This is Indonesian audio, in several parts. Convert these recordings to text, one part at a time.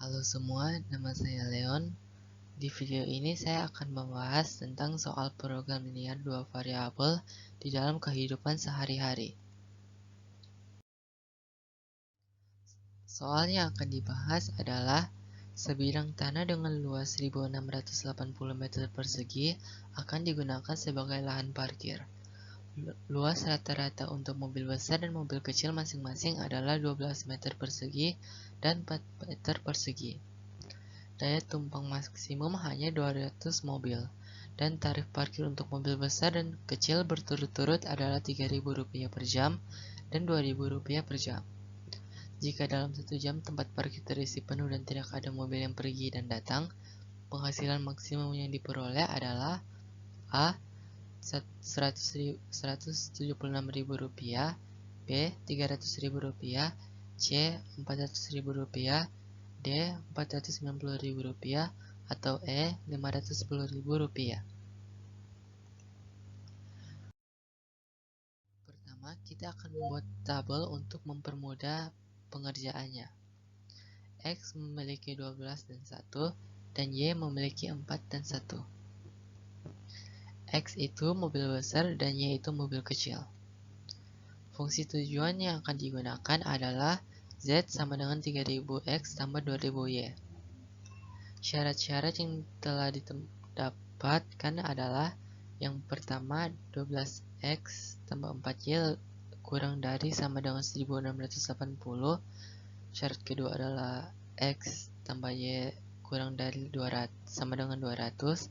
Halo semua, nama saya Leon. Di video ini saya akan membahas tentang soal program linear dua variabel di dalam kehidupan sehari-hari. Soal yang akan dibahas adalah sebidang tanah dengan luas 1680 meter persegi akan digunakan sebagai lahan parkir. Luas rata-rata untuk mobil besar dan mobil kecil masing-masing adalah 12 meter persegi dan 4 meter persegi. Daya tumpang maksimum hanya 200 mobil, dan tarif parkir untuk mobil besar dan kecil berturut-turut adalah Rp3.000 per jam dan Rp2.000 per jam. Jika dalam 1 jam tempat parkir terisi penuh dan tidak ada mobil yang pergi dan datang, penghasilan maksimum yang diperoleh adalah A. Rp176.000, B. Rp300.000, C. Rp400.000, D. Rp490.000, atau E. Rp510.000. Pertama, kita akan membuat tabel untuk mempermudah pengerjaannya. X memiliki 12 dan 1, dan Y memiliki 4 dan 1. X itu mobil besar dan Y itu mobil kecil. Fungsi tujuan yang akan digunakan adalah Z sama dengan 3000X tambah 2000Y. Syarat-syarat yang telah didapatkan adalah yang pertama 12X tambah 4Y kurang dari sama dengan 1680. Syarat kedua adalah X tambah Y kurang dari 200 sama dengan 200.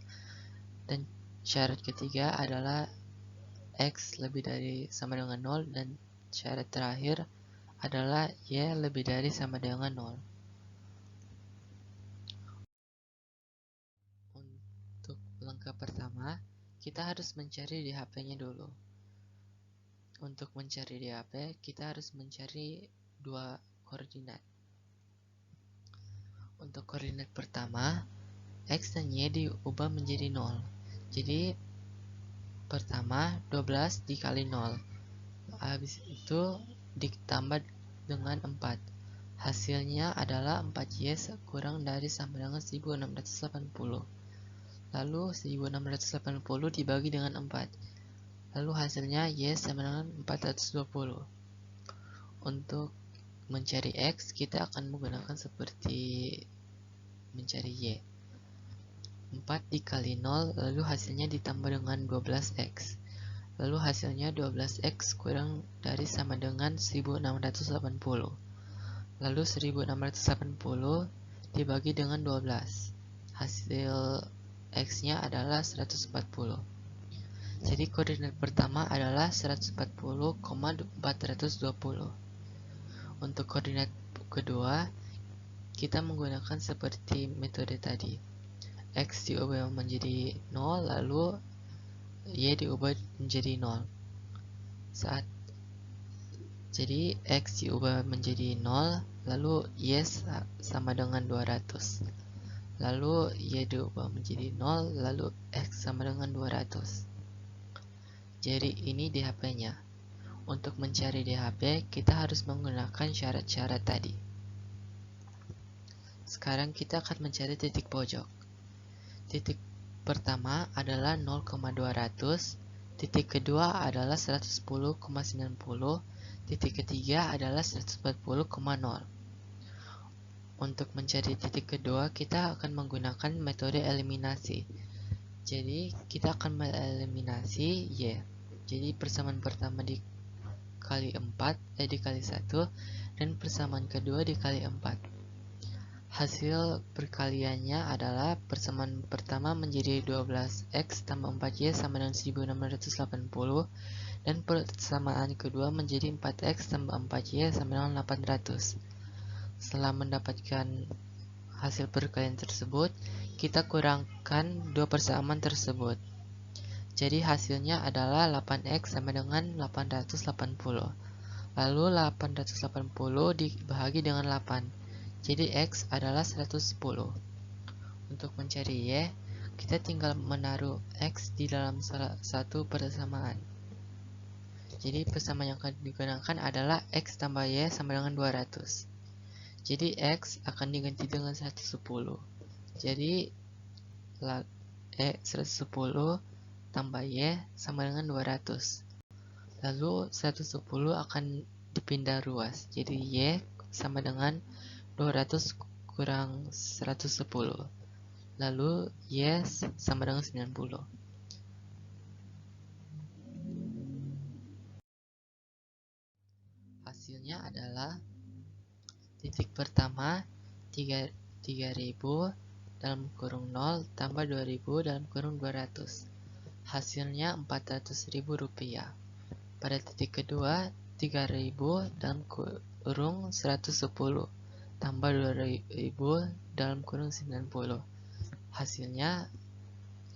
Dan syarat ketiga adalah X lebih dari sama dengan 0, dan syarat terakhir adalah Y lebih dari sama dengan 0. Untuk langkah pertama, kita harus mencari di HP-nya dulu. Untuk mencari di HP, kita harus mencari dua koordinat. Untuk koordinat pertama, X dan Y diubah menjadi 0. Jadi, pertama 12 dikali 0. Habis itu ditambah dengan 4. Hasilnya adalah 4Y kurang dari sama dengan 1680. Lalu 1680 dibagi dengan 4. Lalu hasilnya Y sama dengan 420. Untuk mencari X, kita akan menggunakan seperti mencari Y. 4 dikali 0, lalu hasilnya ditambah dengan 12X. Lalu hasilnya 12X kurang dari sama dengan 1680. Lalu 1680 dibagi dengan 12. Hasil X-nya adalah 140. Jadi koordinat pertama adalah 140,420. Untuk koordinat kedua, kita menggunakan seperti metode tadi. X diubah menjadi 0, lalu Y diubah menjadi 0. Jadi X diubah menjadi 0, lalu Y sama dengan 200. Lalu Y diubah menjadi 0, lalu X sama dengan 200. Jadi ini DHP-nya. Untuk mencari DHP, kita harus menggunakan syarat-syarat tadi. Sekarang kita akan mencari titik pojok. Titik pertama adalah 0,200, titik kedua adalah 110,90, titik ketiga adalah 140,0. Untuk mencari titik kedua, kita akan menggunakan metode eliminasi. Jadi, kita akan mengeliminasi Y. Jadi, persamaan pertama dikali 1, dan persamaan kedua dikali 4. Hasil perkaliannya adalah persamaan pertama menjadi 12X tambah 4Y sama dengan 1680, dan persamaan kedua menjadi 4X tambah 4Y sama dengan 800. Setelah mendapatkan hasil perkalian tersebut, kita kurangkan dua persamaan tersebut. Jadi hasilnya adalah 8X sama dengan 880. Lalu 880 dibagi dengan 8. Jadi X adalah 110. Untuk mencari Y, kita tinggal menaruh X di dalam salah satu persamaan. Jadi persamaan yang akan digunakan adalah X tambah Y sama dengan 200. Jadi X akan diganti dengan 110. Jadi 110 tambah Y sama dengan 200. Lalu 110 akan dipindah ruas. Jadi Y sama dengan 200 kurang 110. Lalu Y sama dengan 90. Hasilnya adalah titik pertama 3000 dalam kurung 0 tambah 2000 dalam kurung 200. Hasilnya Rp400.000. Pada titik kedua 3000 dalam kurung 110 tambah 2000 dalam kurung 90. Hasilnya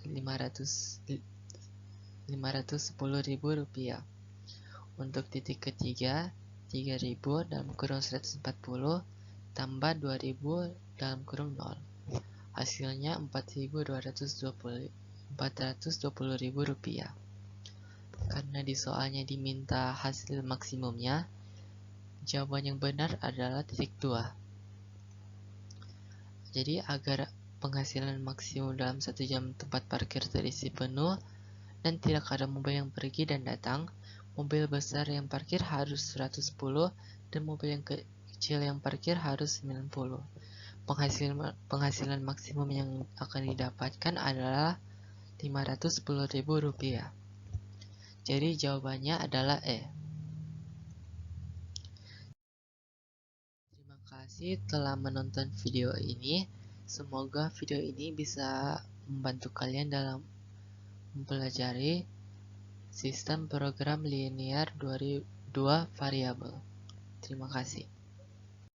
Rp510.000. Untuk titik ketiga 3000 dalam kurung 140 tambah 2000 dalam kurung 0. Hasilnya Rp420.000. Karena di soalnya diminta hasil maksimumnya, jawaban yang benar adalah titik 2. Jadi agar penghasilan maksimum dalam 1 jam tempat parkir terisi penuh dan tidak ada mobil yang pergi dan datang, mobil besar yang parkir harus 110 dan mobil yang kecil yang parkir harus 90. Penghasilan maksimum yang akan didapatkan adalah Rp510.000. Jadi jawabannya adalah E. Terima kasih telah menonton video ini. Semoga video ini bisa membantu kalian dalam mempelajari sistem program linear 2 variabel. Terima kasih.